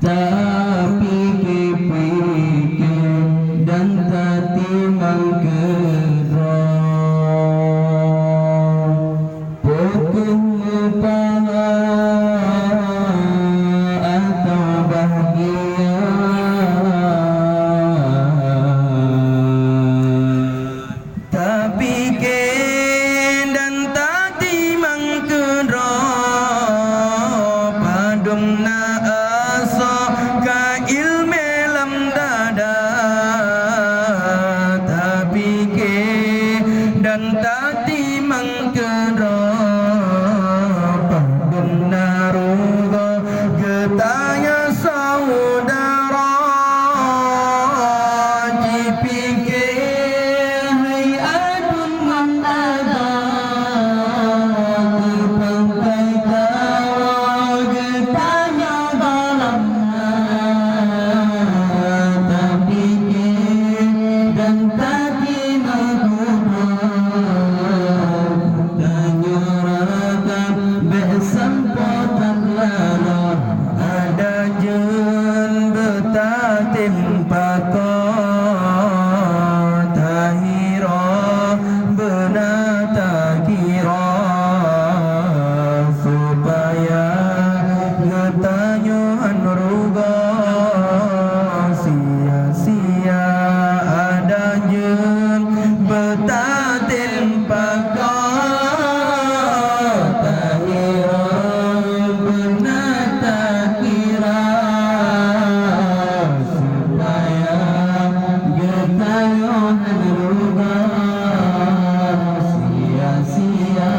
tapi kepikir dan tertimang kerong pokok mupala atau bahagia tapi dan tertimang kerong padum na asa ka ilme lam dada tapi dan tertimang kerong padum na ruga ketanya saudara dipikir hai adun mengada kepangkai tawa getanya dalamnya tapi dan tadi menyuarakan besampotan lala ada jen betatim pakot tahira benata kira supaya getanyoan ruga sia-sia ada jen betatim pakot tahira benata kira supaya getanyoan ruga sia-sia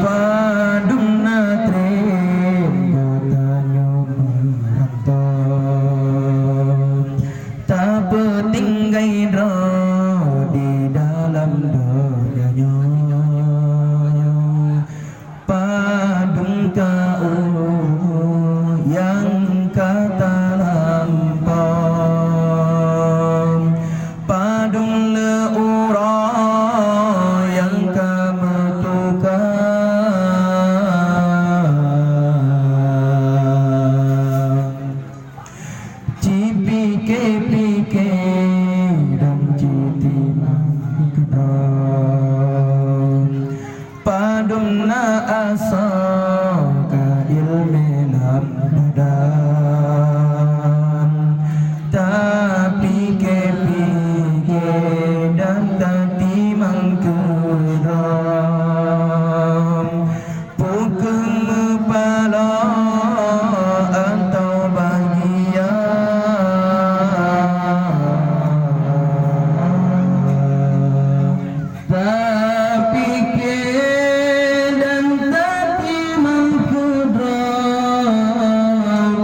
padum natre getanyo merantau tak petinggai dro di dalam dunianya padum kau yang kata lampau padum leura yang kemetukan cipike-pike dan citimang kedong padum na asa ka ilme lam dadan tapi kepike dan tatimang kedong pukul mepala atau bahagia tapi dan tertimang kedong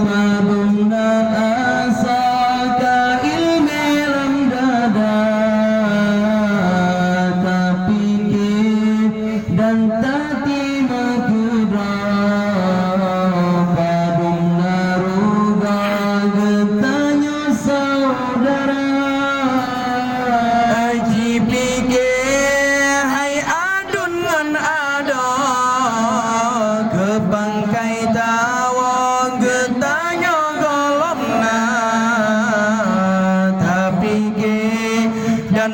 padum na asa ka ilme lam dada tapi dan tertimang kedong padum na ruga getanya saudara dipikir hai adun ngan ada kebangkai tawa getanya golomna tapi dan